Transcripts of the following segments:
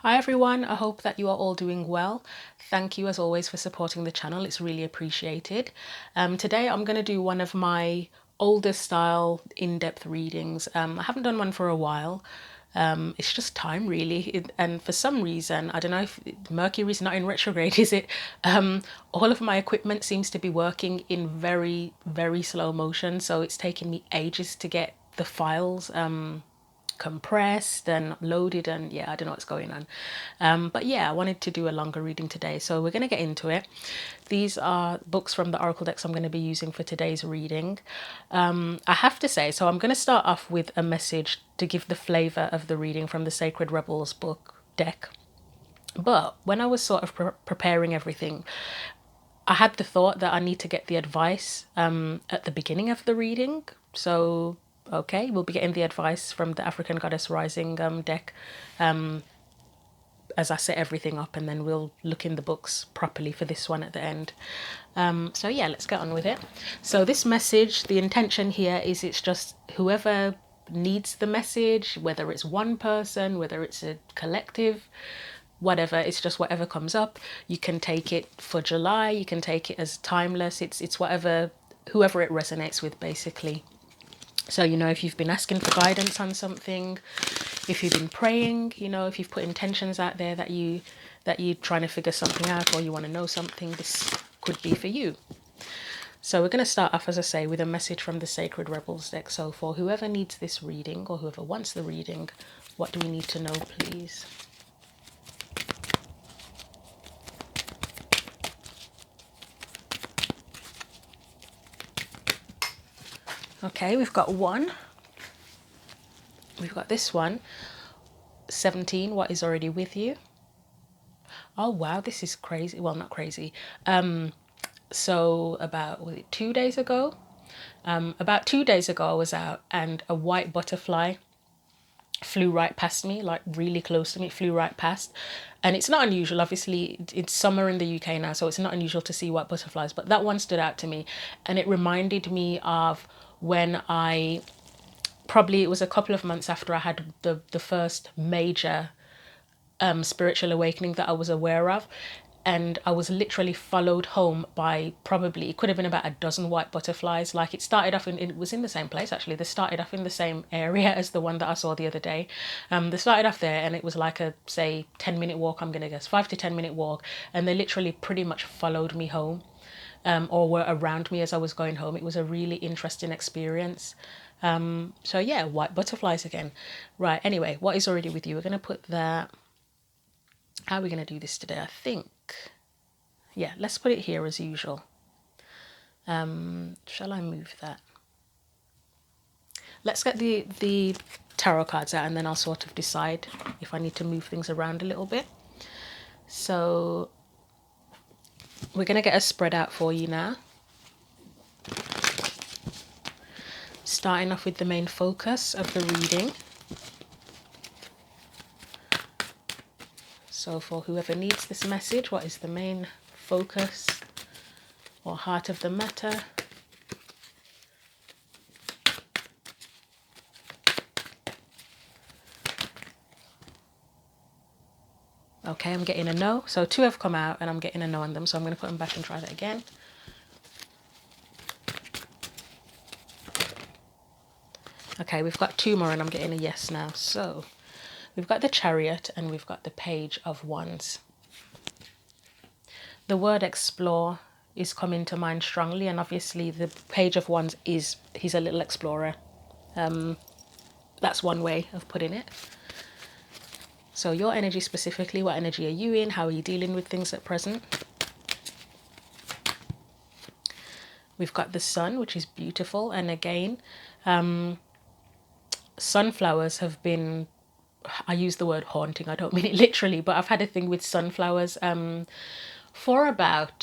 Hi everyone, I hope that you are all doing well. Thank you as always for supporting the channel, it's really appreciated. Today I'm going to do one of my older style in-depth readings. I haven't done one for a while. It's just time really, and for some reason, I don't know if Mercury's not in retrograde, is it? All of my equipment seems to be working in very, very slow motion, so it's taken me ages to get the files compressed and loaded, and yeah, I don't know what's going on, but yeah, I wanted to do a longer reading today, so we're going to get into it. These are books from the oracle decks I'm going to be using for today's reading. I have to say, so I'm going to start off with a message to give the flavor of the reading from the Sacred Rebels book deck. But when I was sort of preparing everything, I had the thought that I need to get the advice at the beginning of the reading. So, okay, we'll be getting the advice from the African Goddess Rising deck as I set everything up, and then we'll look in the books properly for this one at the end. So yeah, let's get on with it. So this message, the intention here is it's just whoever needs the message, whether it's one person, whether it's a collective, whatever, it's just whatever comes up. You can take it for July, you can take it as timeless, it's whatever, whoever it resonates with basically. So, you know, if you've been asking for guidance on something, if you've been praying, you know, if you've put intentions out there that you're trying to figure something out, or you want to know something, this could be for you. So we're going to start off, as I say, with a message from the Sacred Rebels deck. So for whoever needs this reading, or whoever wants the reading, what do we need to know, please? Okay, we've got one. We've got this one. 17, what is already with you? Oh wow, this is crazy. Well, not crazy. So about, was it 2 days ago? About 2 days ago I was out and a white butterfly flew right past me, like really close to me. It flew right past, and it's not unusual, obviously it's summer in the UK now, so it's not unusual to see white butterflies, but that one stood out to me, and it reminded me of when I, probably it was a couple of months after I had the first major spiritual awakening that I was aware of, and I was literally followed home by, probably it could have been about a dozen white butterflies. Like it started off in, it was in the same place actually, they started off in the same area as the one that I saw the other day. They started off there, and it was like a, say, 10-minute walk, I'm gonna guess 5 to 10-minute walk, and they literally pretty much followed me home, or were around me as I was going home. It was a really interesting experience. So yeah, white butterflies again. Right, anyway, what is already with you? We're gonna put that, how are we going to do this today? I think, yeah, let's put it here as usual. Shall I move that? Let's get the tarot cards out, and then I'll sort of decide if I need to move things around a little bit. So we're going to get a spread out for you now. Starting off with the main focus of the reading. So for whoever needs this message, what is the main focus or heart of the matter? Okay, I'm getting a no. So 2 have come out and I'm getting a no on them. So I'm going to put them back and try that again. Okay, we've got 2 more and I'm getting a yes now. So we've got the Chariot and we've got the Page of Wands. The word explore is coming to mind strongly, and obviously the Page of Wands is, he's a little explorer. That's one way of putting it. So your energy specifically, what energy are you in? How are you dealing with things at present? We've got the Sun, which is beautiful, and again, sunflowers have been, I use the word haunting, I don't mean it literally, but I've had a thing with sunflowers for about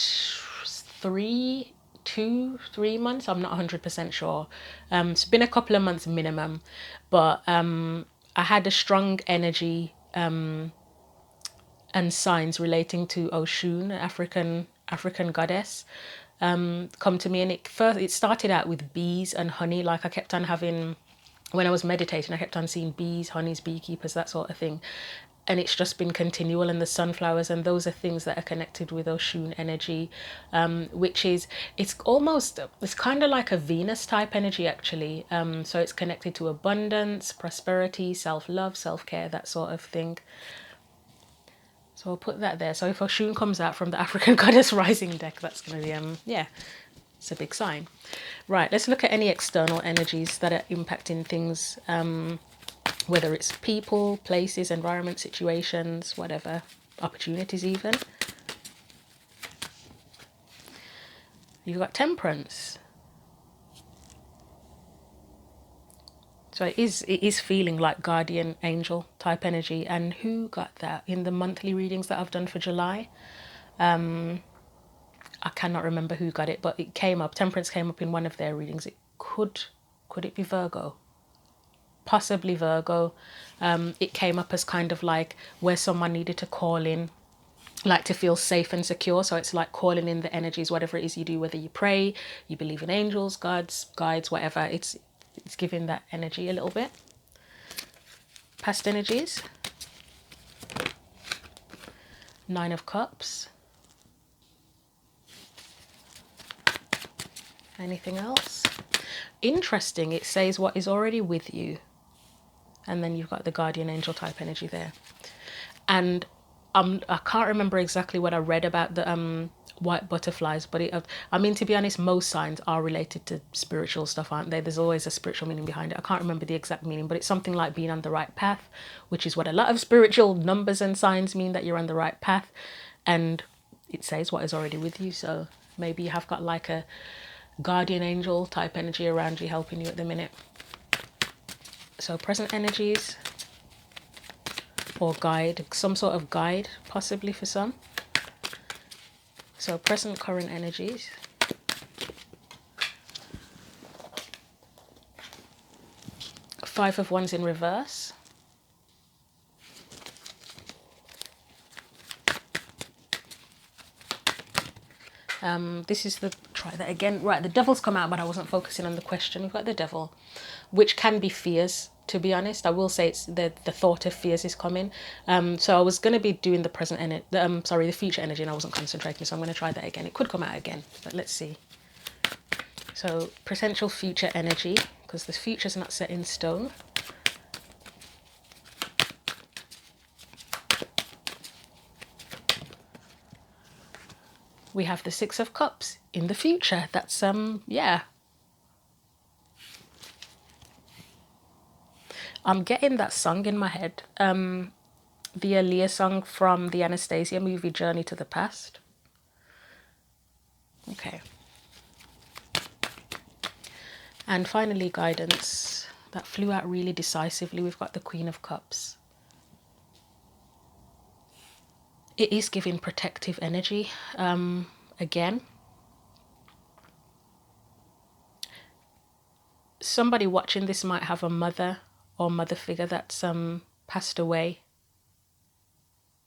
3 months. I'm not 100% sure. It's been a couple of months minimum, but I had a strong energy and signs relating to Oshun, African goddess, come to me, and it started out with bees and honey. Like I kept on having, when I was meditating, I kept on seeing bees, honeys, beekeepers, that sort of thing. and it's just been continual, and the sunflowers, and those are things that are connected with Oshun energy, which is, it's kind of like a Venus type energy actually. So it's connected to abundance, prosperity, self-love, self-care, that sort of thing. So I'll put that there. So if Oshun comes out from the African Goddess Rising deck, that's going to be, yeah, it's a big sign. Right, let's look at any external energies that are impacting things, whether it's people, places, environment, situations, whatever, opportunities even. You've got Temperance. So it is feeling like guardian angel type energy. And who got that in the monthly readings that I've done for July? I cannot remember who got it, but it came up. Temperance came up in one of their readings. Could it be Virgo? Possibly Virgo. It came up as kind of like where someone needed to call in, like to feel safe and secure. So it's like calling in the energies, whatever it is you do, whether you pray, you believe in angels, gods, guides, whatever. It's giving that energy a little bit. Past energies. Nine of Cups. Anything else? Interesting, it says what is already with you. And then you've got the guardian angel type energy there. And I can't remember exactly what I read about the white butterflies, but I mean, to be honest, most signs are related to spiritual stuff, aren't they? There's always a spiritual meaning behind it. I can't remember the exact meaning, but it's something like being on the right path, which is what a lot of spiritual numbers and signs mean, that you're on the right path. And it says what is already with you. So maybe you have got like a guardian angel type energy around you helping you at the minute. So present energies, or guide, some sort of guide possibly for some. So present, current energies. Five of Wands in reverse. This is the, try that again. Right, the Devil's come out, but I wasn't focusing on the question. We've got the Devil, which can be fears, to be honest. I will say it's the thought of fears is coming. So I was going to be doing the present energy, the future energy, and I wasn't concentrating, so I'm going to try that again. It could come out again, but let's see. So potential future energy, because the future's not set in stone. We have the Six of Cups in the future. That's, yeah. I'm getting that song in my head. The Aaliyah song from the Anastasia movie, Journey to the Past. Okay. And finally, guidance. That flew out really decisively. We've got the Queen of Cups. It is giving protective energy. Again, somebody watching this might have a mother or mother figure that's passed away,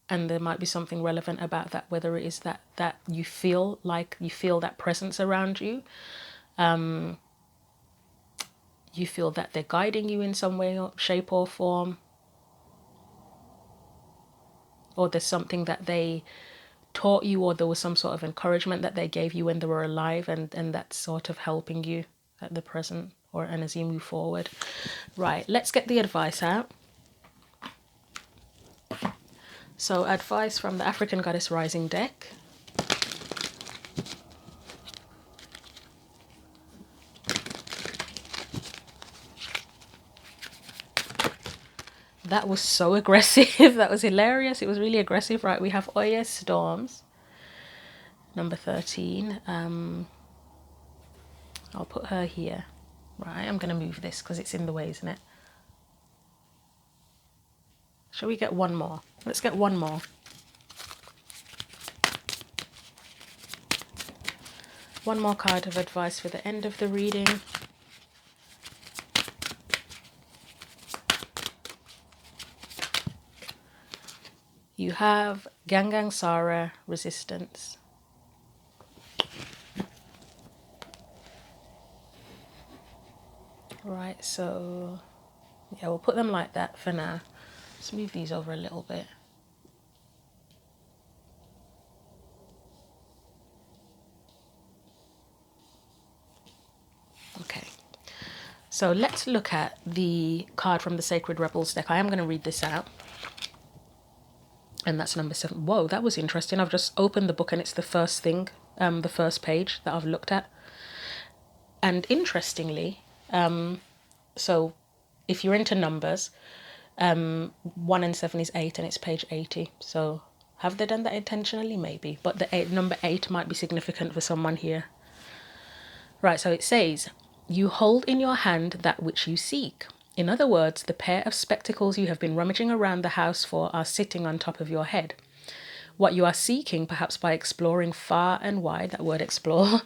and there might be something relevant about that, whether it is that you feel that presence around you. You feel that they're guiding you in some way, shape or form, or there's something that they taught you, or there was some sort of encouragement that they gave you when they were alive, and that's sort of helping you at the present, and as you move forward. Right, let's get the advice out. So advice from the African Goddess Rising deck. That was so aggressive. That was hilarious. It was really aggressive. Right, we have Oya Storms, number 13. I'll put her here. Right, I'm going to move this because it's in the way, isn't it? Shall we get one more? Let's get one more. One more card of advice for the end of the reading. You have Gangang Sara, resistance. Right, so yeah, we'll put them like that for now. Let's move these over a little bit. Okay. So let's look at the card from the Sacred Rebels deck. I am going to read this out. And that's number 7. Whoa, that was interesting. I've just opened the book and it's the first thing, the first page that I've looked at. And interestingly, so if you're into numbers, 1 and 7 is 8 and it's page 80. So have they done that intentionally? Maybe. But the number 8 might be significant for someone here. Right, so it says, you hold in your hand that which you seek. In other words, the pair of spectacles you have been rummaging around the house for are sitting on top of your head. What you are seeking, perhaps by exploring far and wide, that word explore,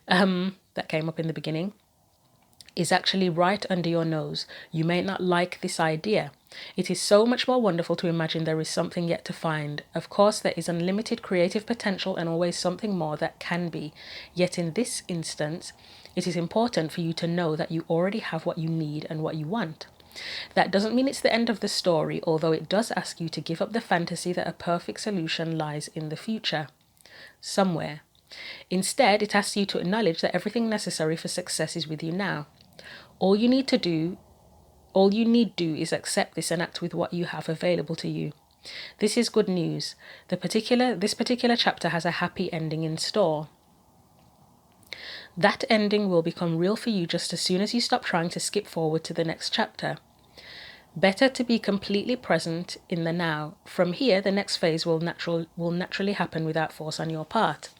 that came up in the beginning, is actually right under your nose. You may not like this idea. It is so much more wonderful to imagine there is something yet to find. Of course, there is unlimited creative potential and always something more that can be. Yet in this instance, it is important for you to know that you already have what you need and what you want. That doesn't mean it's the end of the story, although it does ask you to give up the fantasy that a perfect solution lies in the future, somewhere. Instead, it asks you to acknowledge that everything necessary for success is with you now. All you need do is accept this and act with what you have available to you. This is good news. This particular chapter has a happy ending in store. That ending will become real for you just as soon as you stop trying to skip forward to the next chapter. Better to be completely present in the now. From here, the next phase will naturally happen without force on your part.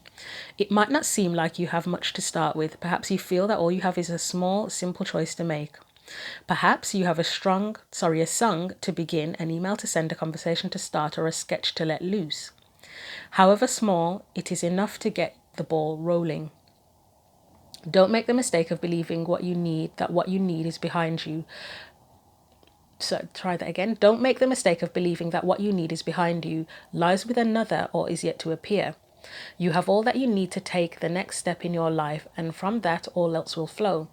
It might not seem like you have much to start with. Perhaps you feel that all you have is a small, simple choice to make. Perhaps you have a song to begin, an email to send, a conversation to start, or a sketch to let loose. However small, it is enough to get the ball rolling. Don't make the mistake of believing what you need is behind you. So try that again. Don't make the mistake of believing that what you need is behind you, lies with another, or is yet to appear. You have all that you need to take the next step in your life, and from that all else will flow.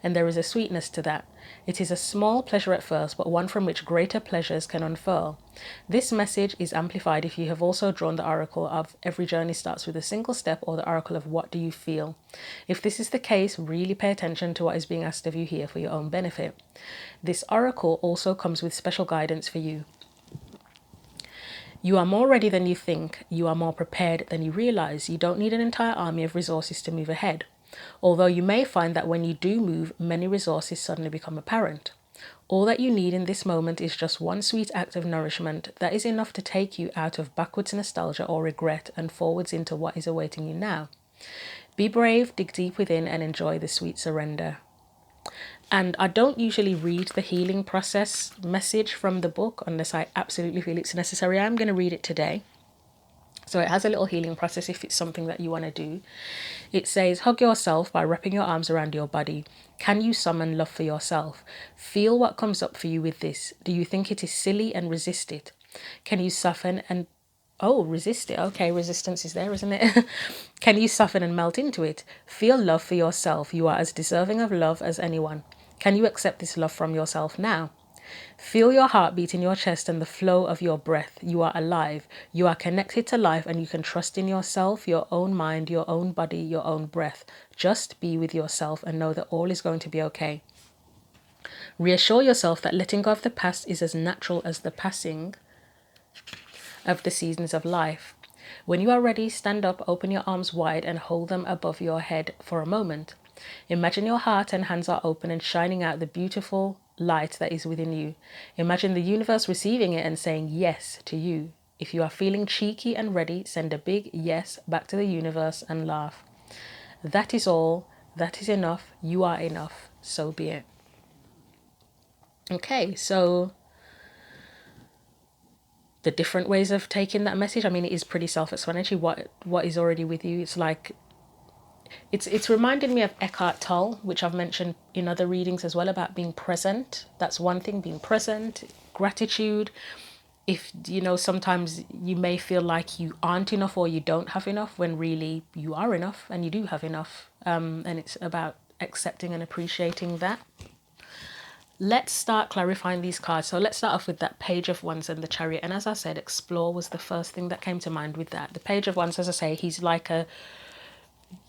And there is a sweetness to that. It is a small pleasure at first, but one from which greater pleasures can unfurl. This message is amplified if you have also drawn the oracle of every journey starts with a single step, or the oracle of what do you feel. If this is the case, really pay attention to what is being asked of you here for your own benefit. This oracle also comes with special guidance for you. You are more ready than you think. You are more prepared than you realize. You don't need an entire army of resources to move ahead. Although you may find that when you do move, many resources suddenly become apparent. All that you need in this moment is just one sweet act of nourishment that is enough to take you out of backwards nostalgia or regret and forwards into what is awaiting you now. Be brave, dig deep within, and enjoy the sweet surrender. And I don't usually read the healing process message from the book unless I absolutely feel it's necessary. I'm going to read it today. So it has a little healing process if it's something that you want to do. It says, hug yourself by wrapping your arms around your body. Can you summon love for yourself? Feel what comes up for you with this. Do you think it is silly and resist it? Can you soften and... Oh, resist it. Okay, resistance is there, isn't it? Can you soften and melt into it? Feel love for yourself. You are as deserving of love as anyone. Can you accept this love from yourself now? Feel your heartbeat in your chest and the flow of your breath. You are alive. You are connected to life, and you can trust in yourself, your own mind, your own body, your own breath. Just be with yourself and know that all is going to be okay. Reassure yourself that letting go of the past is as natural as the passing of the seasons of life. When you are ready, stand up, open your arms wide, and hold them above your head for a moment. Imagine your heart and hands are open and shining out the beautiful light that is within you. Imagine the universe receiving it and saying yes to you. If you are feeling cheeky and ready, send a big yes back to the universe and laugh. That is all. That is enough. You are enough. So be it. Okay, so the different ways of taking that message. I mean, it is pretty self-explanatory. What is already with you? It's like it's reminded me of Eckhart Tolle, which I've mentioned in other readings as well, about being present. That's one thing, being present, gratitude. If, sometimes you may feel like you aren't enough or you don't have enough, when really you are enough and you do have enough. And it's about accepting and appreciating that. let's start clarifying these cards. So let's start off with that Page of Wands and the Chariot. And as I said, explore was the first thing that came to mind with that. The Page of Wands, as I say, he's like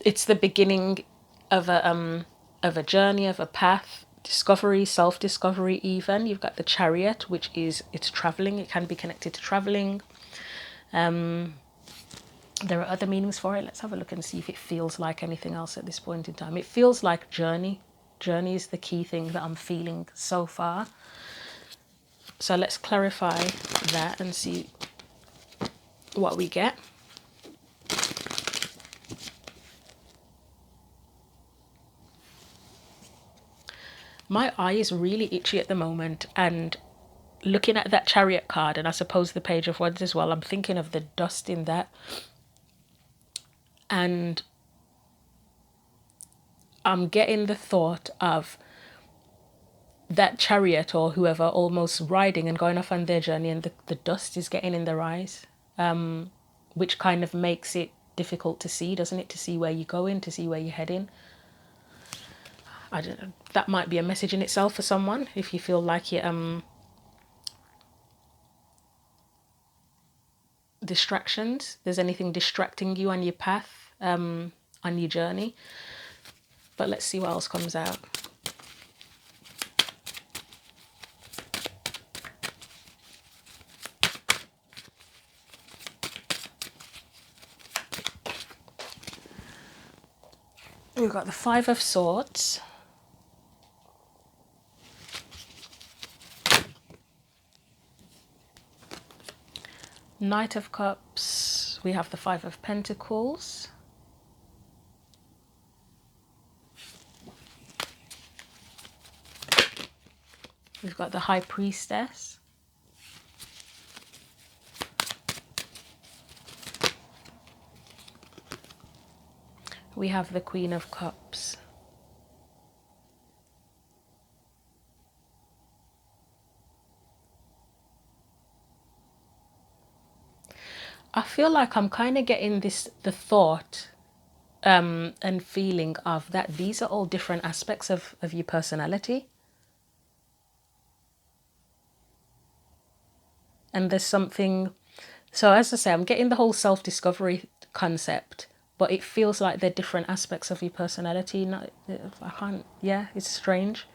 it's the beginning of a journey, of a path, discovery, self-discovery even. You've got the Chariot, which is, it's traveling. It can be connected to traveling. There are other meanings for it. Let's have a look and see if it feels like anything else at this point in time. It feels like journey. Journey is the key thing that I'm feeling so far. So let's clarify that and see what we get. My eye is really itchy at the moment, and looking at that Chariot card, and I suppose the Page of Wands as well, I'm thinking of the dust in that. And I'm getting the thought of that Chariot or whoever almost riding and going off on their journey, and the dust is getting in their eyes, which kind of makes it difficult to see, doesn't it? To see where you're going, to see where you're heading. I don't know. That might be a message in itself for someone if you feel like you're distractions. There's anything distracting you on your path, on your journey. But let's see what else comes out. We've got the Five of Swords. Knight of Cups. We have the Five of Pentacles. We've got the High Priestess. We have the Queen of Cups. I feel like I'm kind of getting the thought and feeling of that these are all different aspects of your personality. And there's something, so as I say, I'm getting the whole self-discovery concept, but it feels like they're different aspects of your personality. Not, I can't, yeah, it's strange.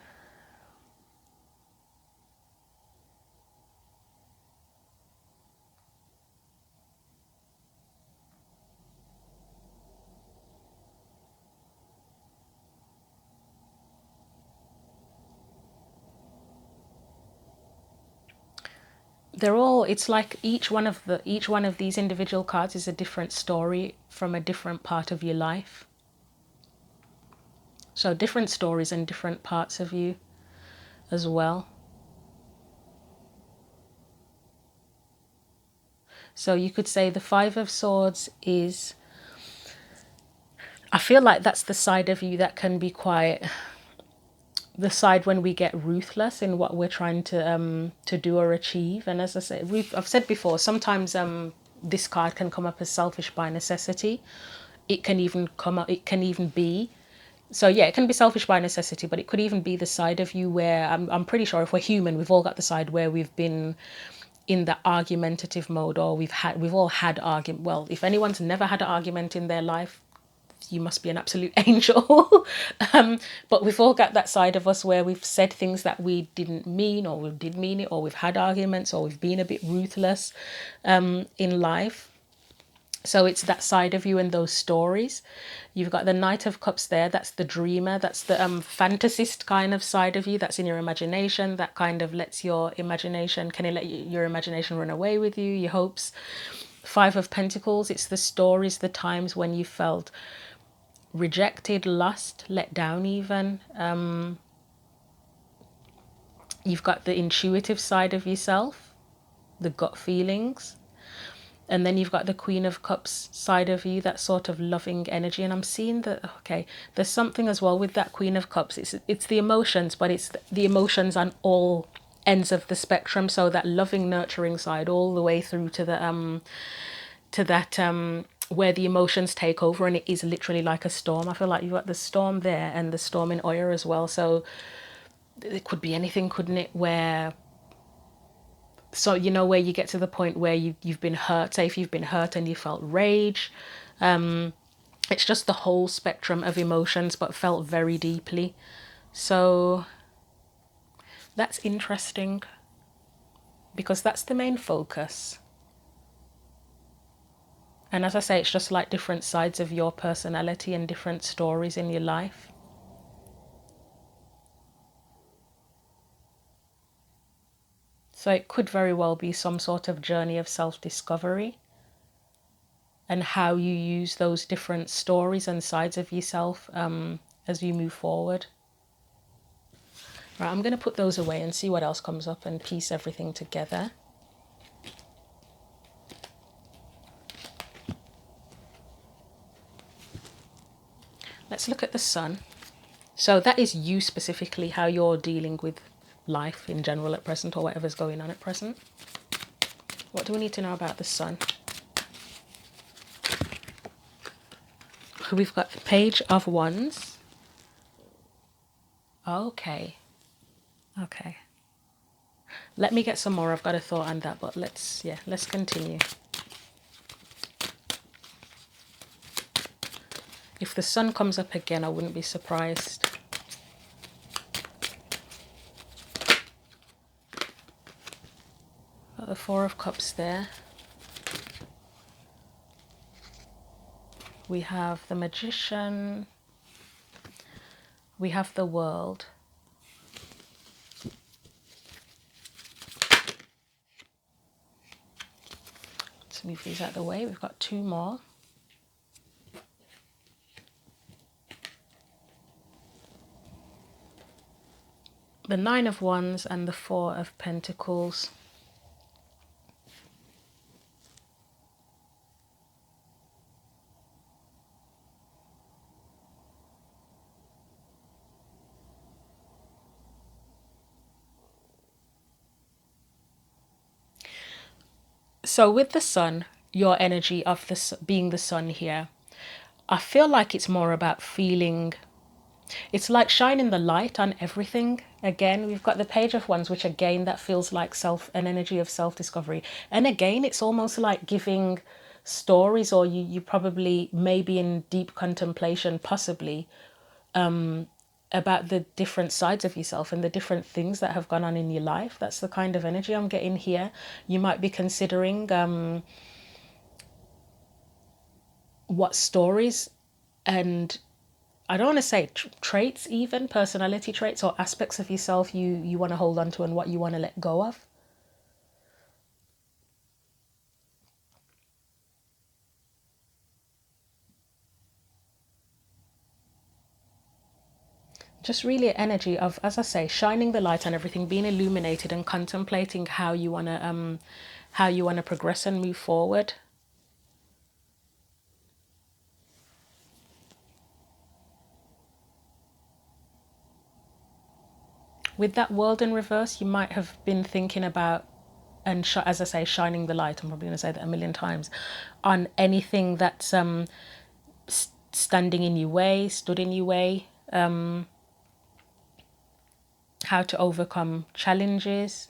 They're all, it's like each one of these individual cards is a different story from a different part of your life. So different stories and different parts of you as well. So you could say the Five of Swords is, I feel like that's the side of you that can be quite, the side when we get ruthless in what we're trying to do or achieve. And as I said, I've said before, sometimes this card can come up as selfish by necessity. It can even come up, it can even be, so yeah, it can be selfish by necessity, but it could even be the side of you where I'm pretty sure if we're human, we've all got the side where we've been in the argumentative mode, or we've all had argument. Well, if anyone's never had an argument in their life, you must be an absolute angel. But we've all got that side of us where we've said things that we didn't mean, or we did mean it, or we've had arguments, or we've been a bit ruthless in life. So it's that side of you and those stories. You've got the Knight of Cups there. That's the dreamer. That's the fantasist kind of side of you. That's in your imagination. That kind of lets your imagination, can it let your imagination run away with you, your hopes. Five of Pentacles. It's the stories, the times when you felt rejected, lost, let down even. You've got the intuitive side of yourself, the gut feelings. And then you've got the Queen of Cups side of you, that sort of loving energy. And I'm seeing that, okay, there's something as well with that Queen of Cups. It's the emotions, but it's the emotions on all ends of the spectrum. So that loving, nurturing side all the way through to the where the emotions take over, and it is literally like a storm. I feel like you've got the storm there and the storm in Oya as well. So it could be anything, couldn't it? Where, so you know, where you get to the point where you've been hurt. Say if you've been hurt and you felt rage, it's just the whole spectrum of emotions, but felt very deeply. So that's interesting, because that's the main focus. And as I say, it's just like different sides of your personality and different stories in your life. So it could very well be some sort of journey of self-discovery, and how you use those different stories and sides of yourself as you move forward. Right, I'm going to put those away and see what else comes up and piece everything together. Let's look at the sun. So that is you specifically, how you're dealing with life in general at present, or whatever's going on at present. What do we need to know about the sun? We've got the Page of Wands. Okay. Okay. Let me get some more. I've got a thought on that, but let's continue. If the sun comes up again, I wouldn't be surprised. Got the Four of Cups there. We have the Magician. We have the World. Let's move these out of the way. We've got two more. The Nine of Wands and the Four of Pentacles. So with the sun, your energy of being the sun here, I feel like it's more about feeling, it's like shining the light on everything. Again, we've got the Page of Wands, which again, that feels like an energy of self-discovery. And again, it's almost like giving stories, or you probably maybe in deep contemplation, possibly, about the different sides of yourself and the different things that have gone on in your life. That's the kind of energy I'm getting here. You might be considering what stories, and I don't want to say traits, even personality traits or aspects of yourself you want to hold on to, and what you want to let go of. Just really an energy of, as I say, shining the light on everything, being illuminated, and contemplating how you want to progress and move forward. With that World in reverse, you might have been thinking about, and as I say, shining the light, I'm probably going to say that a million times, on anything that's standing in your way, stood in your way, how to overcome challenges,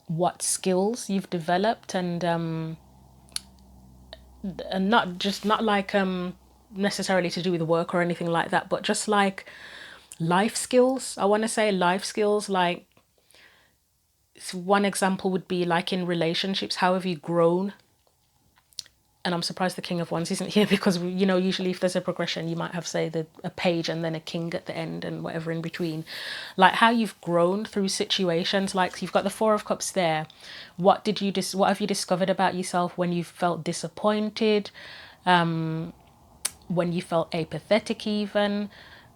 what skills you've developed, and not like necessarily to do with work or anything like that, but just like life skills. I want to say life skills, like one example would be like in relationships, how have you grown? And I'm surprised the King of Wands isn't here, because usually if there's a progression, you might have, say, a page and then a king at the end and whatever in between. Like how you've grown through situations. Like you've got the Four of Cups there. What have you discovered about yourself when you felt disappointed, when you felt apathetic, even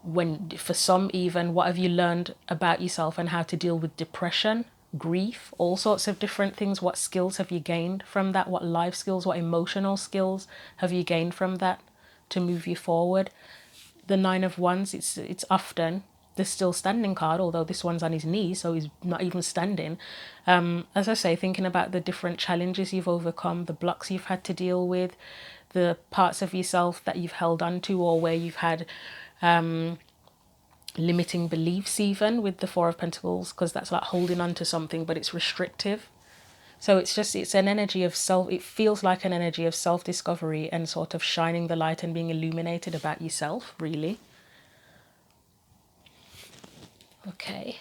when, for some, even what have you learned about yourself and how to deal with depression, grief, all sorts of different things. What skills have you gained from that? What life skills, what emotional skills have you gained from that to move you forward? The Nine of Wands, it's often the still standing card, although this one's on his knees, so he's not even standing. As I say, thinking about the different challenges you've overcome, the blocks you've had to deal with, the parts of yourself that you've held on to, or where you've had limiting beliefs, even with the Four of Pentacles, because that's like holding on to something, but it's restrictive. So it's an energy of self, it feels like an energy of self-discovery and sort of shining the light and being illuminated about yourself, really. Okay,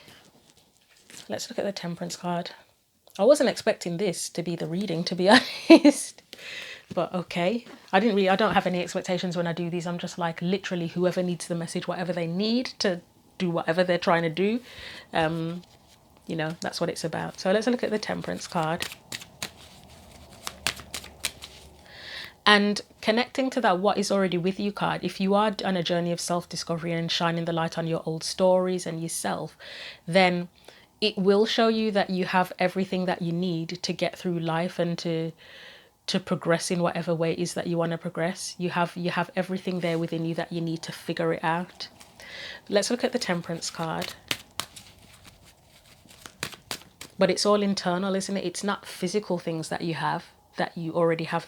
let's look at the Temperance card. I wasn't expecting this to be the reading, to be honest. But okay. I don't have any expectations when I do these. I'm just like, literally, whoever needs the message, whatever they need to do whatever they're trying to do. You know, that's what it's about. So let's look at the Temperance card. And connecting to that what is already with you card, if you are on a journey of self-discovery and shining the light on your old stories and yourself, then it will show you that you have everything that you need to get through life and to progress in whatever way it is that you want to progress. You have everything there within you that you need to figure it out. Let's look at the Temperance card. But it's all internal, isn't it? It's not physical things that you have, that you already have,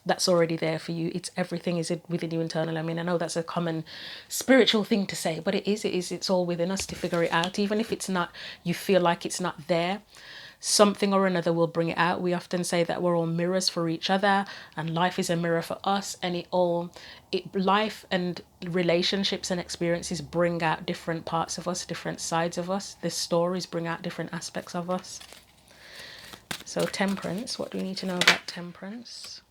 that's already there for you. It's everything is within you internally. I mean, I know that's a common spiritual thing to say, but it's all within us to figure it out. Even if it's not, you feel like it's not there, something or another will bring it out. We often say that we're all mirrors for each other, and life is a mirror for us, and life and relationships and experiences bring out different parts of us, different sides of us. The stories bring out different aspects of us. So Temperance, what do we need to know about Temperance?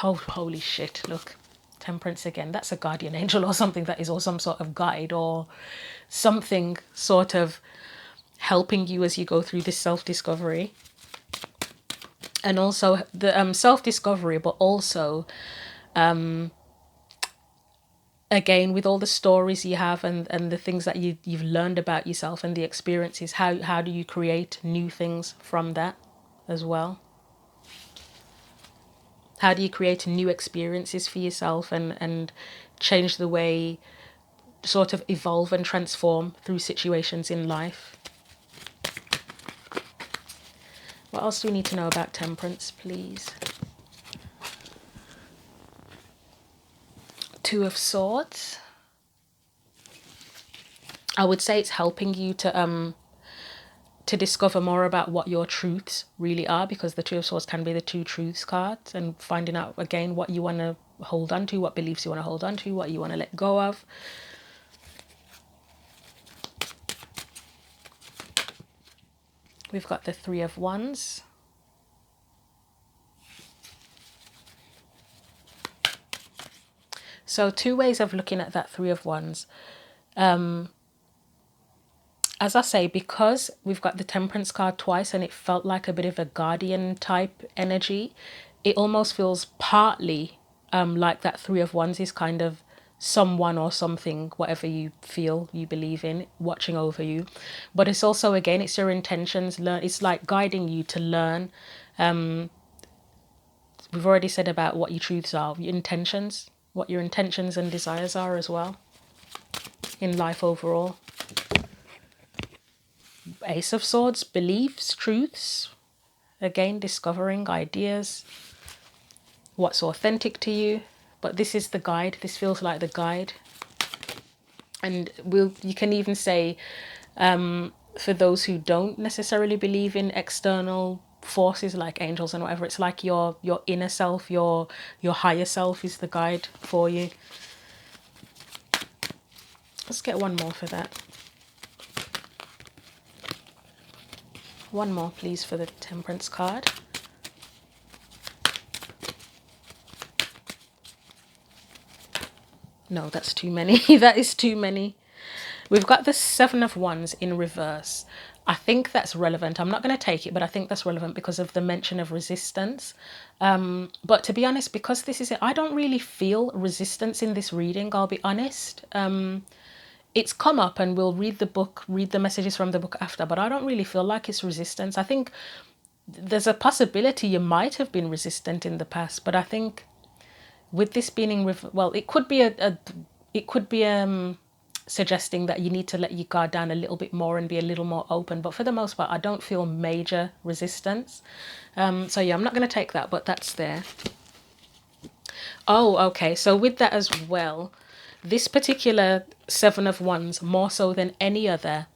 Oh, holy shit, look. Temperance again. That's a guardian angel or something that is, or some sort of guide or something sort of helping you as you go through this self-discovery. And also the self-discovery, but also again, with all the stories you have and the things that you've learned about yourself and the experiences, how do you create new things from that as well? How do you create new experiences for yourself and change the way, sort of evolve and transform through situations in life? What else do we need to know about Temperance, please? Two of Swords. I would say it's helping you to discover more about what your truths really are, because the Two of Swords can be the two truths cards, and finding out again what you want to hold on to, what beliefs you want to hold on to, what you want to let go of. We've got the Three of Wands. So two ways of looking at that Three of Wands. As I say, because we've got the Temperance card twice and it felt like a bit of a guardian type energy, it almost feels partly like that Three of Wands is kind of someone or something, whatever you feel you believe in, watching over you. But it's also, again, it's your intentions. It's like guiding you to learn. We've already said about what your truths are, your intentions, what your intentions and desires are as well in life overall. Ace of Swords, beliefs, truths. Again, discovering ideas, what's authentic to you. But this is the guide. This feels like the guide. And you can even say, for those who don't necessarily believe in external forces like angels and whatever, it's like your inner self, your higher self is the guide for you. Let's get one more for that. One more, please, for the Temperance card. No, that's too many. That is too many. We've got the Seven of Wands in reverse. I think that's relevant. I'm not going to take it, but I think that's relevant because of the mention of resistance. But to be honest, because this is it, I don't really feel resistance in this reading, I'll be honest. It's come up and we'll read the messages from the book after, but I don't really feel like it's resistance. I think there's a possibility you might have been resistant in the past, but I think with this being, it could be suggesting that you need to let your guard down a little bit more and be a little more open. But for the most part, I don't feel major resistance. So yeah, I'm not going to take that, but that's there. Oh, okay. So with that as well, this particular Seven of Wands, more so than any other,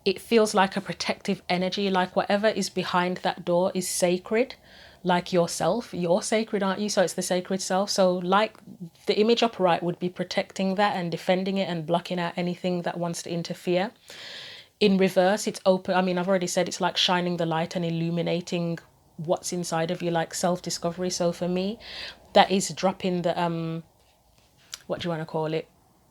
it feels like a protective energy, like whatever is behind that door is sacred, like yourself. You're sacred, aren't you? So it's the sacred self. So like the image upright would be protecting that and defending it and blocking out anything that wants to interfere. In reverse, it's open. I mean, I've already said it's like shining the light and illuminating what's inside of you, like self-discovery. So for me, that is dropping the what do you want to call it,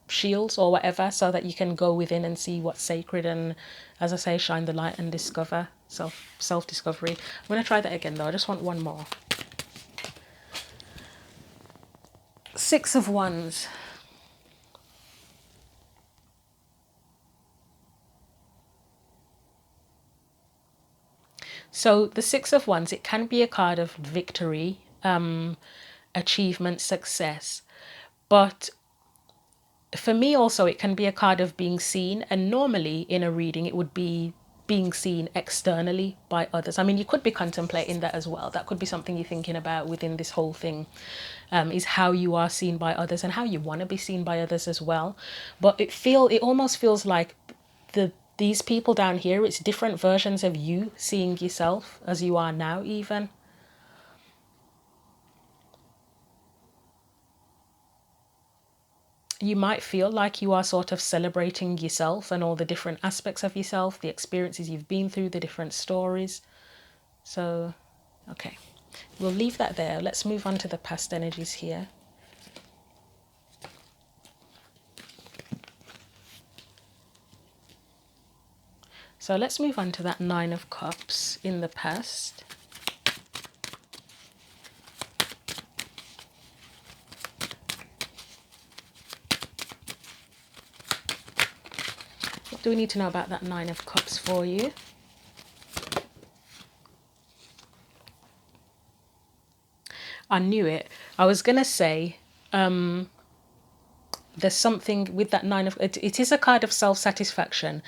shields or whatever, so that you can go within and see what's sacred and, as I say, shine the light and discover self-discovery. I'm going to try that again though. I just want one more. Six of Wands. So the Six of Wands, it can be a card of victory, achievement, success, but for me also it can be a card of being seen, and normally in a reading it would be being seen externally by others. I mean, you could be contemplating that as well. That could be something you're thinking about within this whole thing, is how you are seen by others and how you want to be seen by others as well. But it almost feels like these people down here, it's different versions of you seeing yourself as you are now even. You might feel like you are sort of celebrating yourself and all the different aspects of yourself, the experiences you've been through, the different stories. So, okay, we'll leave that there. Let's move on to the past energies here. So let's move on to that Nine of Cups in the past. What do we need to know about that Nine of Cups for you? I knew it. I was going to say, there's something with that it is a card of self-satisfaction.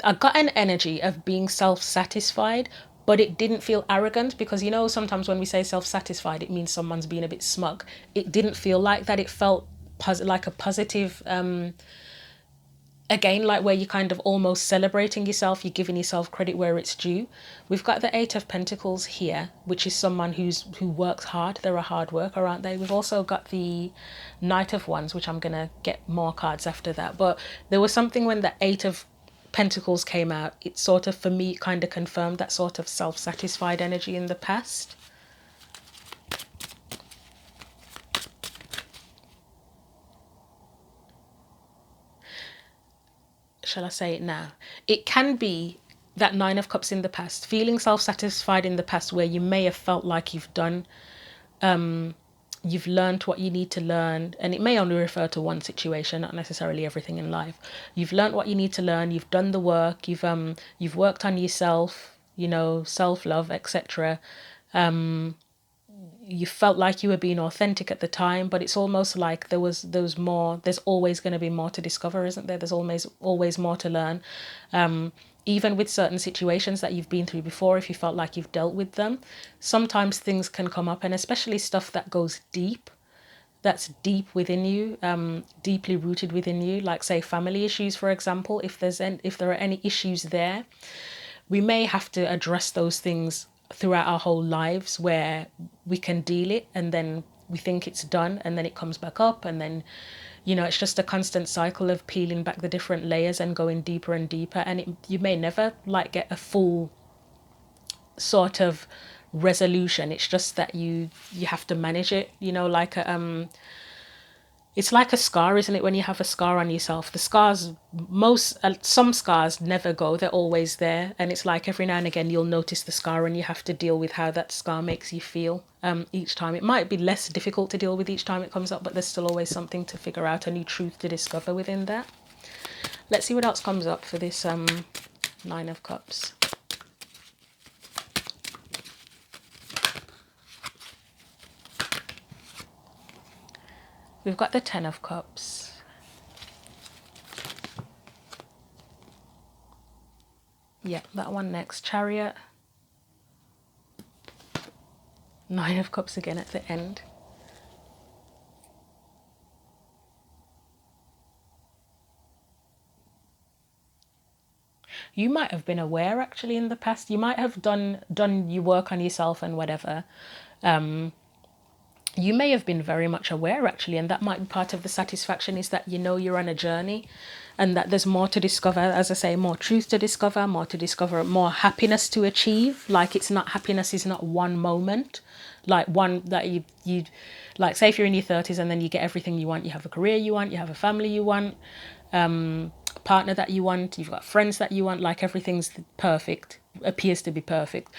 I got an energy of being self-satisfied, but it didn't feel arrogant, because you know sometimes when we say self-satisfied it means someone's being a bit smug. It didn't feel like that. It felt like a positive, again, like where you're kind of almost celebrating yourself, you're giving yourself credit where it's due. We've got the Eight of Pentacles here, which is someone who works hard. They're a hard worker, aren't they? We've also got the Knight of Wands, which I'm gonna get more cards after that. But there was something when the Eight of Pentacles came out, it sort of, for me, kind of confirmed that sort of self-satisfied energy in the past. Shall I say it now? It can be that Nine of Cups in the past, feeling self-satisfied in the past, where you may have felt like you've learned what you need to learn, and it may only refer to one situation, not necessarily everything in life. You've learned what you need to learn, you've done the work, you've worked on yourself, you know, self-love, etc. You felt like you were being authentic at the time, but it's almost like there was more. There's always going to be more to discover, isn't there? There's always more to learn. Even with certain situations that you've been through before, if you felt like you've dealt with them, sometimes things can come up, and especially stuff that goes deep, that's deep within you, deeply rooted within you, like say family issues, for example. If there are any issues there, we may have to address those things throughout our whole lives, where we can deal it and then we think it's done and then it comes back up, and then, you know, it's just a constant cycle of peeling back the different layers and going deeper and deeper, and you may never like get a full sort of resolution. It's just that you have to manage it, you know, like it's like a scar, isn't it? When you have a scar on yourself, the scars, some scars never go, they're always there. And it's like every now and again you'll notice the scar and you have to deal with how that scar makes you feel each time. It might be less difficult to deal with each time it comes up, but there's still always something to figure out, a new truth to discover within that. Let's see what else comes up for this Nine of Cups. We've got the Ten of Cups. Yeah, that one next. Chariot. Nine of Cups again at the end. You might have been aware actually in the past. You might have done your work on yourself and whatever. You may have been very much aware actually, and that might be part of the satisfaction, is that you know you're on a journey and that there's more to discover. As I say, more truth to discover, more happiness to achieve. Like, it's not, happiness is not one moment, like one that you like, say if you're in your 30s and then you get everything you want, you have a career you want, you have a family you want, partner that you want, you've got friends that you want, like everything's perfect, appears to be perfect,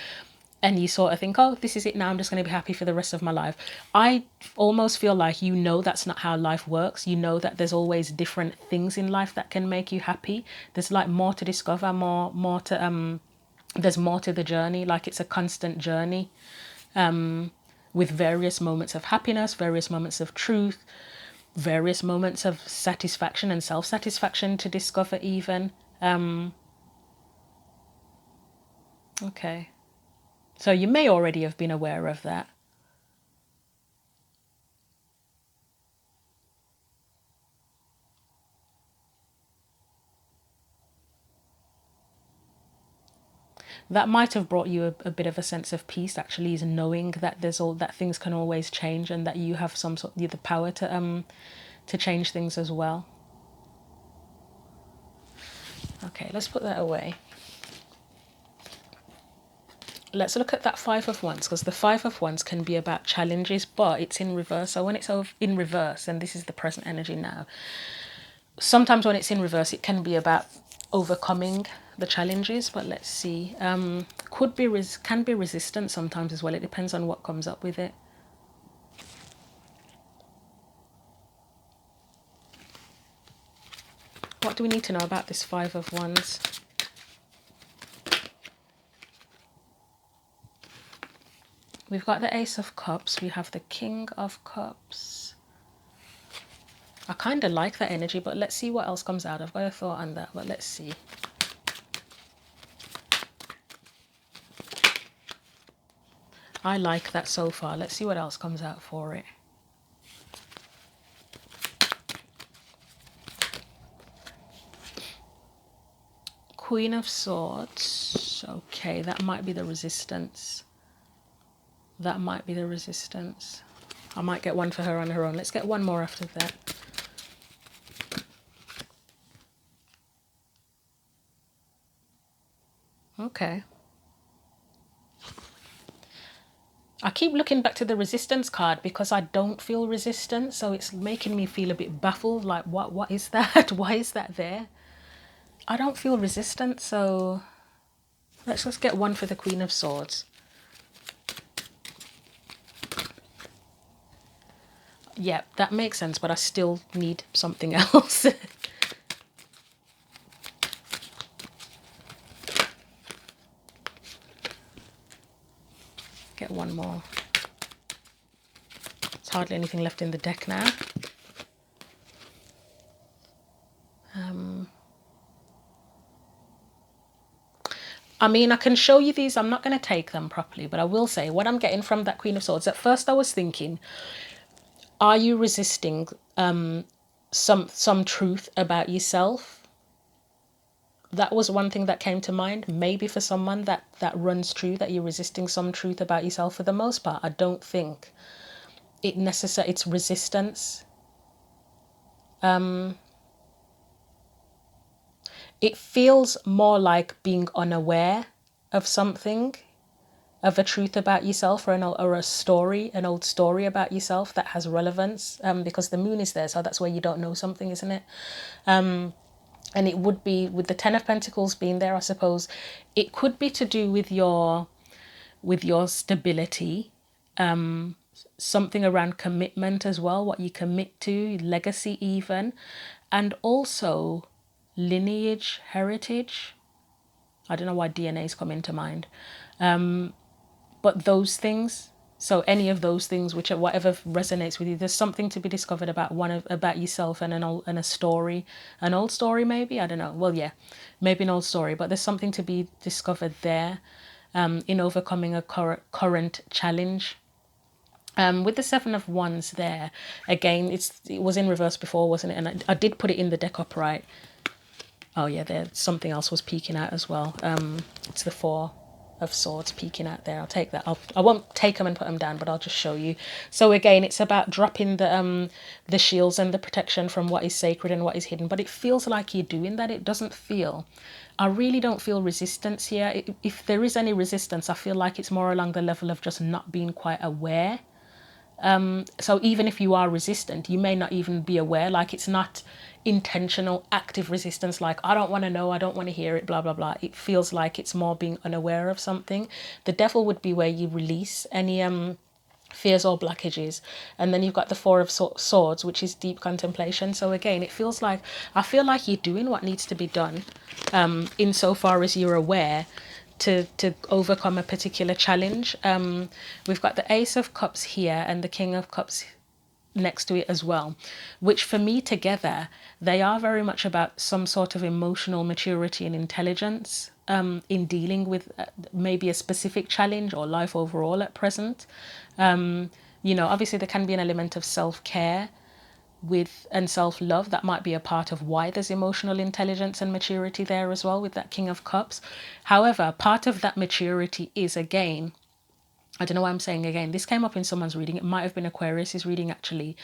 and you sort of think, oh, this is it now, I'm just going to be happy for the rest of my life. I almost feel like, you know, that's not how life works. You know that there's always different things in life that can make you happy. There's like more to discover, more to there's more to the journey. Like, it's a constant journey, with various moments of happiness, various moments of truth, various moments of satisfaction and self-satisfaction to discover even. Okay. So you may already have been aware of that. That might have brought you a bit of a sense of peace actually, is knowing that there's all that things can always change, and that you have some sort of the power to change things as well. Okay, let's put that away. Let's look at that Five of Wands, because the Five of Wands can be about challenges, but it's in reverse. So when it's in reverse, and this is the present energy now, sometimes when it's in reverse, it can be about overcoming the challenges. But let's see, can be resistant sometimes as well. It depends on what comes up with it. What do we need to know about this Five of Wands? We've got the Ace of Cups, we have the King of Cups. I kind of like that energy, but let's see what else comes out. I've got a thought on that, but let's see. I like that so far. Let's see what else comes out for it. Queen of Swords. Okay, that might be the resistance. That might be the resistance. I might get one for her on her own. Let's get one more after that. Okay. I keep looking back to the resistance card because I don't feel resistance, so it's making me feel a bit baffled. Like, what is that? Why is that there? I don't feel resistance, so let's just get one for the Queen of Swords. Yeah, that makes sense, but I still need something else. Get one more. There's hardly anything left in the deck now. I mean, I can show you these. I'm not going to take them properly, but I will say what I'm getting from that Queen of Swords. At first I was thinking, are you resisting some truth about yourself? That was one thing that came to mind. Maybe for someone that runs true, that you're resisting some truth about yourself. For the most part, I don't think it's resistance. It feels more like being unaware of something, of a truth about yourself, or a story, an old story about yourself that has relevance, because the moon is there, so that's where you don't know something, isn't it? And it would be, with the Ten of Pentacles being there, I suppose, it could be to do with your stability, something around commitment as well, what you commit to, legacy even, and also lineage, heritage. I don't know why DNA's come into mind. But those things, so any of those things, which are whatever resonates with you, there's something to be discovered about about yourself, and a story, an old story maybe, I don't know. Well, yeah, maybe an old story, but there's something to be discovered there, in overcoming a current challenge. With the Seven of Wands there, again, it was in reverse before, wasn't it? And I did put it in the deck upright. Oh yeah, there something else was peeking out as well. It's the Four of Swords peeking out there. I'll take that. I won't take them and put them down, but I'll just show you. So again, it's about dropping the shields and the protection from what is sacred and what is hidden. But it feels like you're doing that. It doesn't feel. I really don't feel resistance here. If there is any resistance, I feel like it's more along the level of just not being quite aware. So even if you are resistant, you may not even be aware. Like, it's not intentional active resistance, like I don't want to know, I don't want to hear it, blah blah blah. It feels like it's more being unaware of something. The Devil would be where you release any fears or blockages, and then you've got the Four of Swords, which is deep contemplation. So again, it feels like, I feel like you're doing what needs to be done, insofar as you're aware, to overcome a particular challenge. We've got the Ace of Cups here and the King of Cups next to it as well, which for me together, they are very much about some sort of emotional maturity and intelligence, in dealing with maybe a specific challenge or life overall at present. Obviously there can be an element of self-care with and self-love that might be a part of why there's emotional intelligence and maturity there as well with that King of Cups. However, part of that maturity is, again, I don't know why I'm saying again, this came up in someone's reading, it might have been Aquarius's reading actually,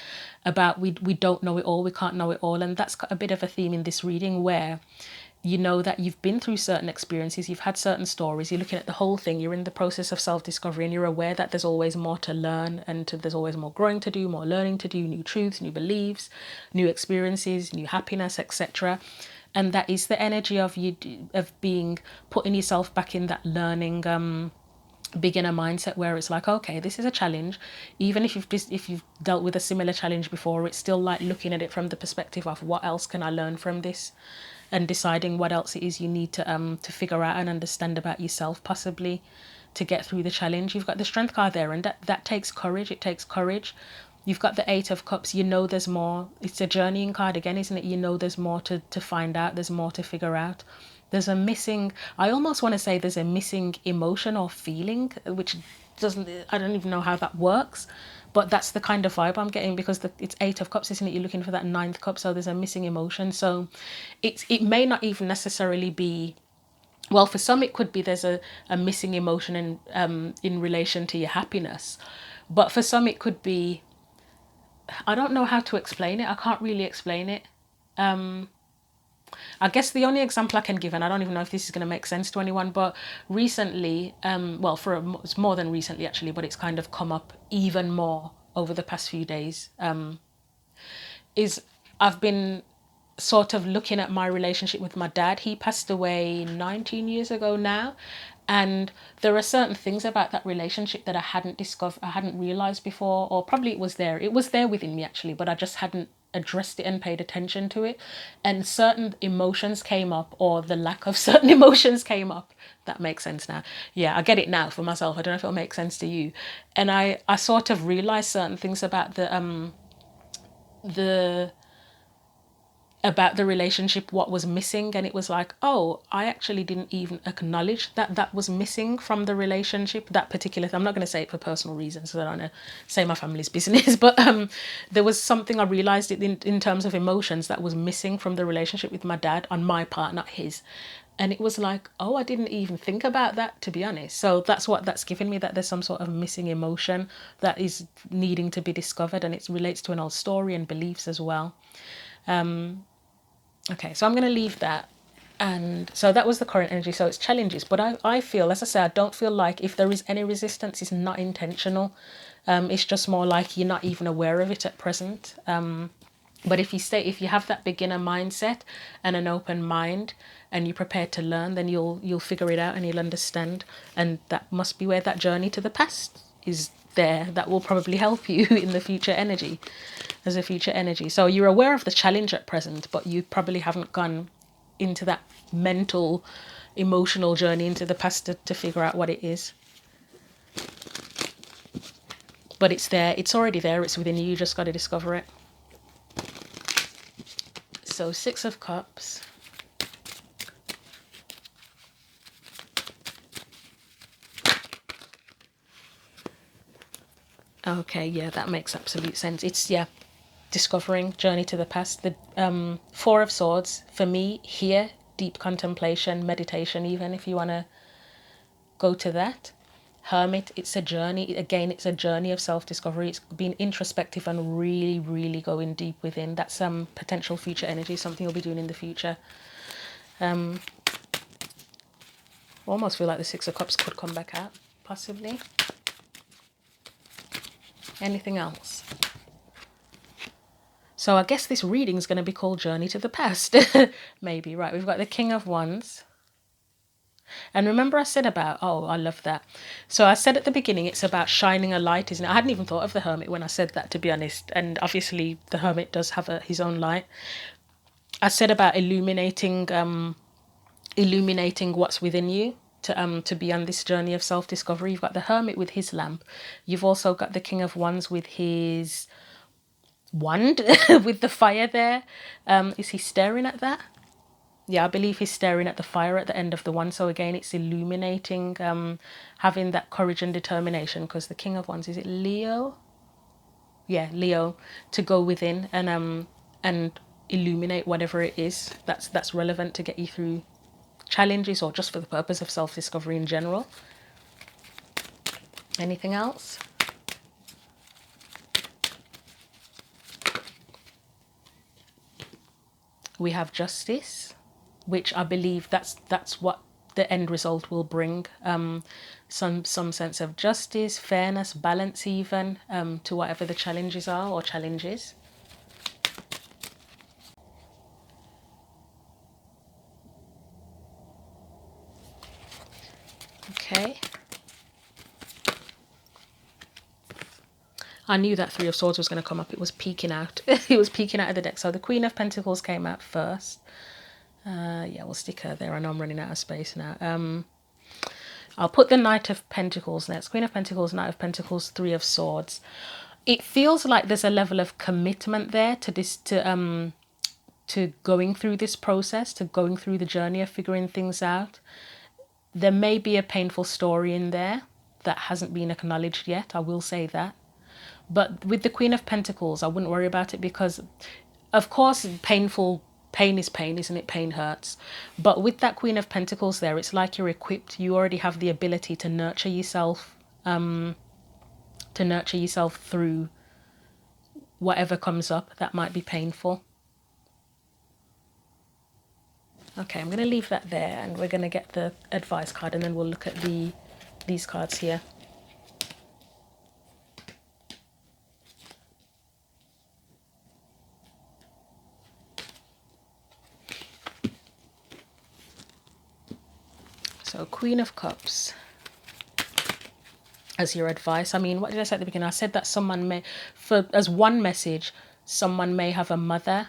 about we don't know it all, we can't know it all. And that's got a bit of a theme in this reading, where you know that you've been through certain experiences, you've had certain stories, you're looking at the whole thing, you're in the process of self-discovery, and you're aware that there's always more to learn, and there's always more growing to do, more learning to do, new truths, new beliefs, new experiences, new happiness, etc. And that is the energy of you, of being, putting yourself back in that learning beginner mindset, where it's like, okay, this is a challenge. Even if you've dealt with a similar challenge before, it's still like looking at it from the perspective of what else can I learn from this, and deciding what else it is you need to figure out and understand about yourself, possibly, to get through the challenge. You've got the Strength card there, and that takes courage. It takes courage. You've got the Eight of Cups. You know there's more. It's a journeying card again, isn't it? You know there's more to find out. There's more to figure out. There's a missing, I almost want to say there's a missing emotion or feeling, which doesn't, I don't even know how that works. But that's the kind of vibe I'm getting, because it's Eight of Cups, isn't it? You're looking for that Ninth Cup, so there's a missing emotion. So it may not even necessarily be, well, for some it could be there's a missing emotion in relation to your happiness. But for some it could be, I don't know how to explain it. I can't really explain it. I guess the only example I can give, and I don't even know if this is going to make sense to anyone, but recently, it's more than recently actually, but it's kind of come up even more over the past few days, is I've been sort of looking at my relationship with my dad. He passed away 19 years ago now. And there are certain things about that relationship that I hadn't discovered, I hadn't realized before, or probably it was there. It was there within me actually, but I just hadn't addressed it and paid attention to it. And certain emotions came up, or the lack of certain emotions came up. That makes sense now. Yeah, I get it now for myself. I don't know if it'll make sense to you. And I sort of realized certain things about the about the relationship, what was missing. And it was like, oh, I actually didn't even acknowledge that was missing from the relationship, that particular thing. I'm not going to say it for personal reasons, so I don't want to say my family's business, but there was something I realized in terms of emotions that was missing from the relationship with my dad on my part, not his. And it was like, oh, I didn't even think about that, to be honest. So that's what that's given me, that there's some sort of missing emotion that is needing to be discovered, and it relates to an old story and beliefs as well. Okay, so I'm going to leave that. And so that was the current energy. So it's challenges. But I feel, as I say, I don't feel like if there is any resistance, it's not intentional. It's just more like you're not even aware of it at present. But if you have that beginner mindset and an open mind, and you're prepared to learn, then you'll figure it out and you'll understand. And that must be where that journey to the past is there. That will probably help you in the future energy, as a future energy. So you're aware of the challenge at present, but you probably haven't gone into that mental, emotional journey into the past to figure out what it is. But it's there. It's already there. It's within you. You just got to discover it. So Six of Cups. Okay, yeah, that makes absolute sense. It's, discovering, journey to the past. The Four of Swords, for me, here, deep contemplation, meditation, even if you want to go to that. Hermit, it's a journey. Again, it's a journey of self-discovery. It's being introspective and really, really going deep within. That's some potential future energy, something you'll be doing in the future. Almost feel like the Six of Cups could come back out, possibly. Anything else? So I guess this reading is going to be called Journey to the Past. Maybe, right? We've got the King of Wands. And remember I said about, oh, I love that. So I said at the beginning, it's about shining a light, isn't it? I hadn't even thought of the Hermit when I said that, to be honest. And obviously the Hermit does have his own light. I said about illuminating what's within you to be on this journey of self-discovery. You've got the Hermit with his lamp. You've also got the King of Wands with his wand with the fire there. Is he staring at that? Yeah, I believe he's staring at the fire at the end of the wand. So again, it's illuminating, having that courage and determination, because the King of Wands, is it Leo? Yeah, Leo, to go within and illuminate whatever it is that's relevant to get you through challenges, or just for the purpose of self-discovery in general. Anything else? We have Justice, which I believe that's what the end result will bring. Some sense of justice, fairness, balance, even to whatever the challenges are or challenges. Okay. I knew that Three of Swords was going to come up. It was peeking out. It was peeking out of the deck. So the Queen of Pentacles came out first. Yeah, we'll stick her there. I know I'm running out of space now. I'll put the Knight of Pentacles next. Queen of Pentacles, Knight of Pentacles, Three of Swords. It feels like there's a level of commitment there to this, to going through this process, to going through the journey of figuring things out. There may be a painful story in there that hasn't been acknowledged yet. I will say that. But with the Queen of Pentacles, I wouldn't worry about it, because, of course, pain is pain, isn't it? Pain hurts. But with that Queen of Pentacles there, it's like you're equipped. You already have the ability to nurture yourself, through whatever comes up that might be painful. Okay, I'm going to leave that there, and we're going to get the advice card, and then we'll look at these cards here. So Queen of Cups as your advice. I mean, what did I say at the beginning? I said that someone may, as one message, someone may have a mother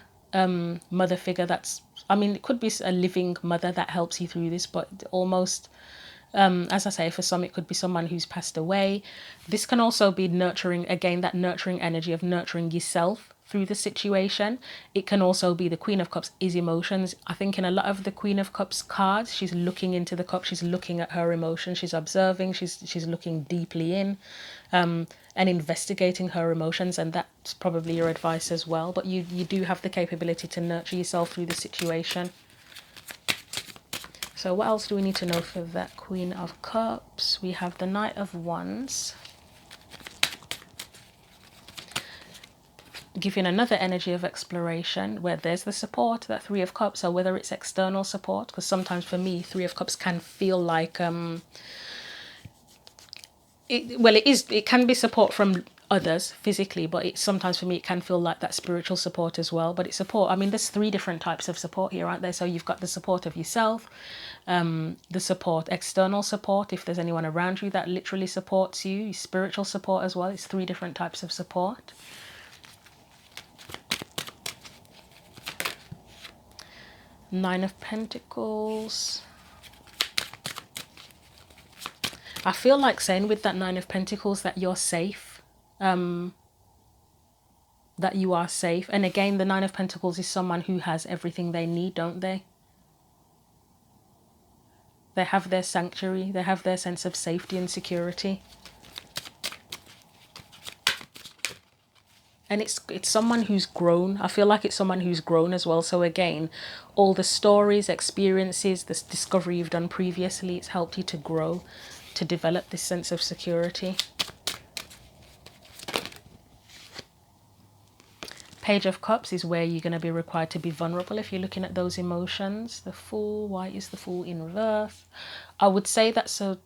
figure that's, I mean, it could be a living mother that helps you through this, but almost, as I say, for some, it could be someone who's passed away. This can also be nurturing, again, that nurturing energy of nurturing yourself through the situation. It can also be the Queen of Cups is emotions. I think in a lot of the Queen of Cups cards, she's looking into the cup, she's looking at her emotions, she's observing, she's looking deeply in, and investigating her emotions, and that's probably your advice as well. But you do have the capability to nurture yourself through the situation. So what else do we need to know for that Queen of Cups? We have the Knight of Wands, giving another energy of exploration, where there's the support, that Three of Cups, or whether it's external support, because sometimes for me, Three of Cups can feel like, it can be support from others physically, but sometimes for me it can feel like that spiritual support as well. But it's support, I mean, there's three different types of support here, aren't there? So you've got the support of yourself, the support, external support, if there's anyone around you that literally supports you, spiritual support as well. It's three different types of support. Nine of Pentacles. I feel like saying with that Nine of Pentacles that you're safe, that you are safe. And again, the Nine of Pentacles is someone who has everything they need, don't they? They have their sanctuary, they have their sense of safety and security. and it's someone who's grown. I feel like it's someone who's grown as well. So again, all the stories, experiences, this discovery you've done previously, it's helped you to grow, to develop this sense of security. Page of Cups is where you're going to be required to be vulnerable if you're looking at those emotions. The Fool, why is the Fool in reverse? I would say that's a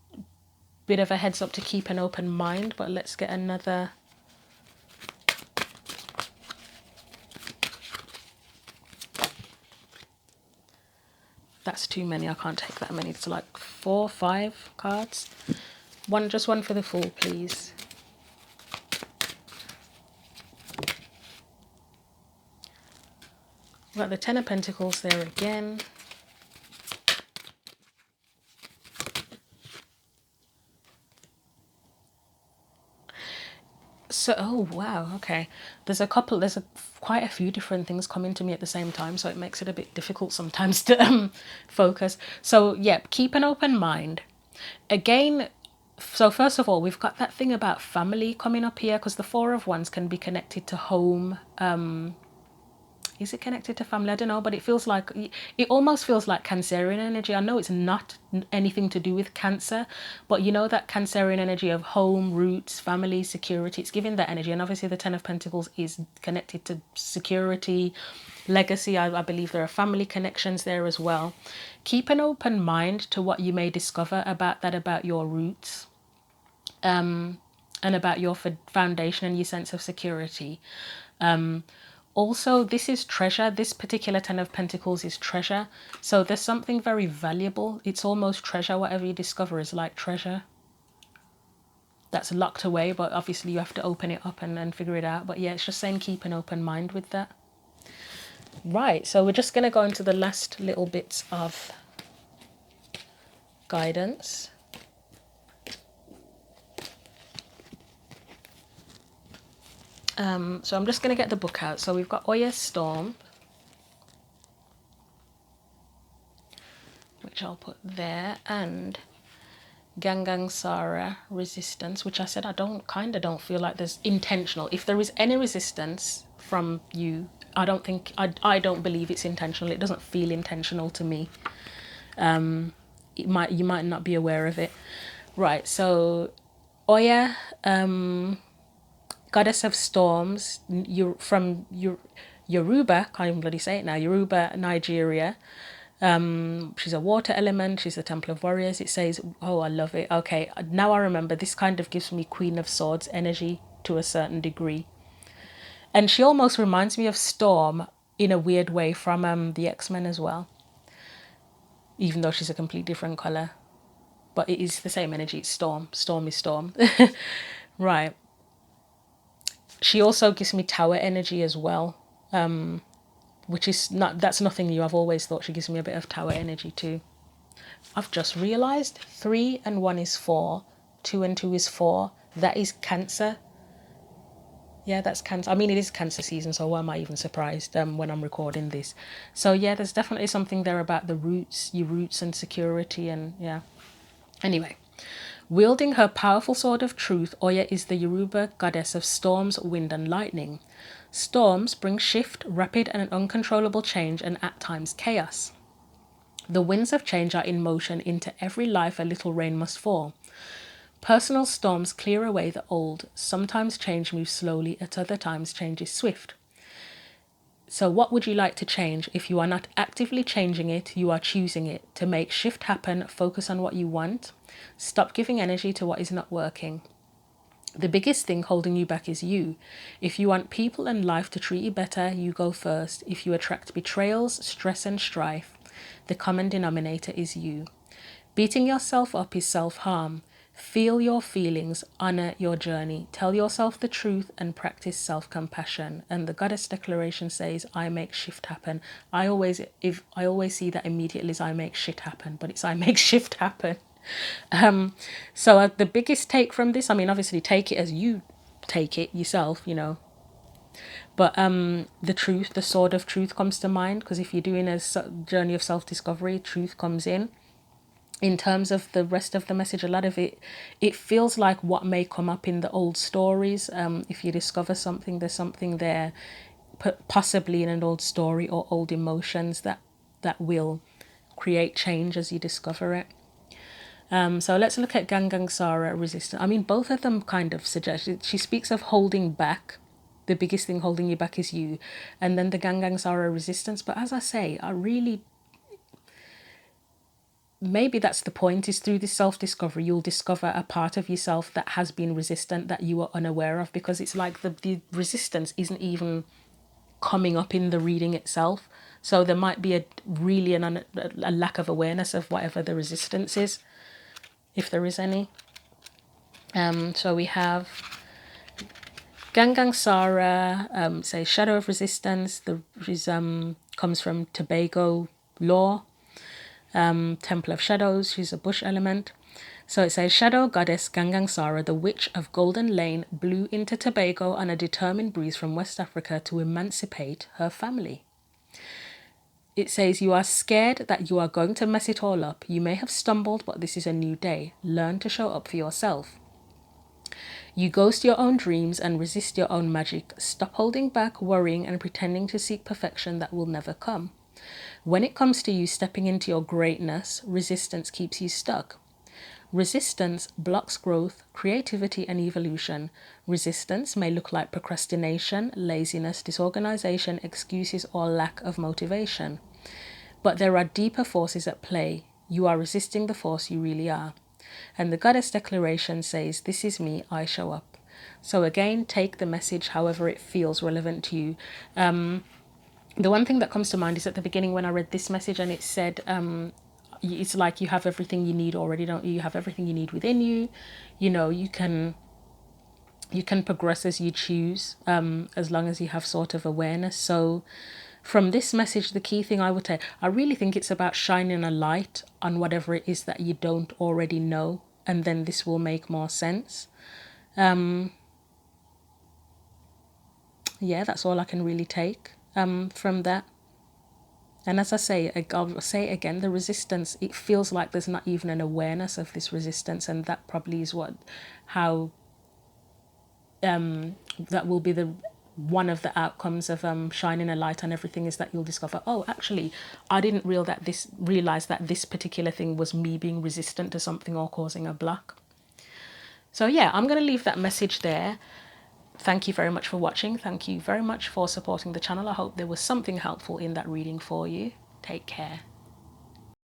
bit of a heads up to keep an open mind, but let's get another. That's too many. I can't take that many. It's like 4, 5 cards. Just one for the Fool, please. We've got the Ten of Pentacles there again. So, oh wow, okay. There's quite a few different things coming to me at the same time, so it makes it a bit difficult sometimes to focus. So, yeah, keep an open mind. Again, so first of all, we've got that thing about family coming up here, because the Four of Wands can be connected to home. Is it connected to family? I don't know, but it almost feels like Cancerian energy. I know it's not anything to do with Cancer, but you know that Cancerian energy of home, roots, family, security. It's giving that energy, and obviously the Ten of Pentacles is connected to security, legacy. I believe there are family connections there as well. Keep an open mind to what you may discover about your roots, and about your foundation and your sense of security. Also, this is treasure. This particular Ten of Pentacles is treasure. So there's something very valuable. It's almost treasure. Whatever you discover is like treasure. That's locked away, but obviously you have to open it up and figure it out. But yeah, it's just saying keep an open mind with that. Right, so we're just going to go into the last little bits of guidance. So I'm just going to get the book out. So we've got Oya Storm, which I'll put there, and Gangang Sara Resistance, which I said I don't feel like there's intentional. If there is any resistance from you, I don't believe it's intentional. It doesn't feel intentional to me. You might not be aware of it. Right, so Oya, Goddess of Storms, from Yoruba, can't even bloody say it now, Yoruba, Nigeria. She's a water element, she's the Temple of Warriors. It says, oh, I love it. Okay, now I remember, this kind of gives me Queen of Swords energy to a certain degree. And she almost reminds me of Storm in a weird way from the X-Men as well. Even though she's a completely different colour. But it is the same energy, it's Storm. Storm is Storm. Right. She also gives me Tower energy as well, which is that's nothing new. I've always thought she gives me a bit of Tower energy too. I've just realised 3 and 1 is 4, 2 and 2 is 4. That is Cancer. Yeah, that's Cancer. I mean, it is Cancer season, so why am I even surprised when I'm recording this? So yeah, there's definitely something there about the roots, your roots and security, and yeah. Anyway. Wielding her powerful sword of truth, Oya is the Yoruba goddess of storms, wind and lightning. Storms bring shift, rapid and uncontrollable change, and at times chaos. The winds of change are in motion. Into every life a little rain must fall. Personal storms clear away the old. Sometimes change moves slowly, at other times change is swift. So what would you like to change? If you are not actively changing it, you are choosing it. To make shift happen, focus on what you want. Stop giving energy to what is not working. The biggest thing holding you back is you. If you want people and life to treat you better, you go first. If you attract betrayals, stress and strife, the common denominator is you. Beating yourself up is self-harm. Feel your feelings, honor your journey, tell yourself the truth and practice self-compassion. And the goddess declaration says, I make shift happen. I always see that immediately as I make shit happen, but it's I make shift happen. So the biggest take from this, I mean, obviously take it as you take it yourself, you know. But the truth, the sword of truth comes to mind, because if you're doing a journey of self-discovery, truth comes in. in terms of the rest of the message, a lot of it feels like what may come up in the old stories. If you discover something, there's something there, possibly in an old story or old emotions that will create change as you discover it. So let's look at Gangang Sara resistance. I mean, both of them kind of suggest, she speaks of holding back. The biggest thing holding you back is you. And then the Gangang Sara resistance. But as I say, I really, maybe that's the point, is through this self-discovery you'll discover a part of yourself that has been resistant that you are unaware of, because it's like the resistance isn't even coming up in the reading itself. So there might be a lack of awareness of whatever the resistance is, if there is any. So we have Gangang Sara, say Shadow of Resistance. Comes from Tobago law. Temple of Shadows, she's a bush element. So it says, Shadow Goddess Gangang Sara, the Witch of Golden Lane, blew into Tobago on a determined breeze from West Africa to emancipate her family. It says, you are scared that you are going to mess it all up. You may have stumbled, but this is a new day. Learn to show up for yourself. You ghost your own dreams and resist your own magic. Stop holding back, worrying, and pretending to seek perfection that will never come. When it comes to you stepping into your greatness, resistance keeps you stuck. Resistance blocks growth, creativity, and evolution. Resistance may look like procrastination, laziness, disorganization, excuses, or lack of motivation. But there are deeper forces at play. You are resisting the force you really are. And the Goddess Declaration says, this is me, I show up. So again, take the message however it feels relevant to you. The one thing that comes to mind is at the beginning when I read this message, and it said, it's like you have everything you need already, don't you? You have everything you need within you. You know, you can progress as you choose, as long as you have sort of awareness. So from this message, the key thing I would say, I really think it's about shining a light on whatever it is that you don't already know, and then this will make more sense. Yeah, that's all I can really take from that. And as I say, I'll say again, the resistance, it feels like there's not even an awareness of this resistance, and that probably is how that will be one of the outcomes of shining a light on everything, is that you'll discover, oh, actually, I didn't realize that this particular thing was me being resistant to something or causing a block. So yeah, I'm going to leave that message there. Thank you very much for watching. Thank you very much for supporting the channel. I hope there was something helpful in that reading for you. Take care.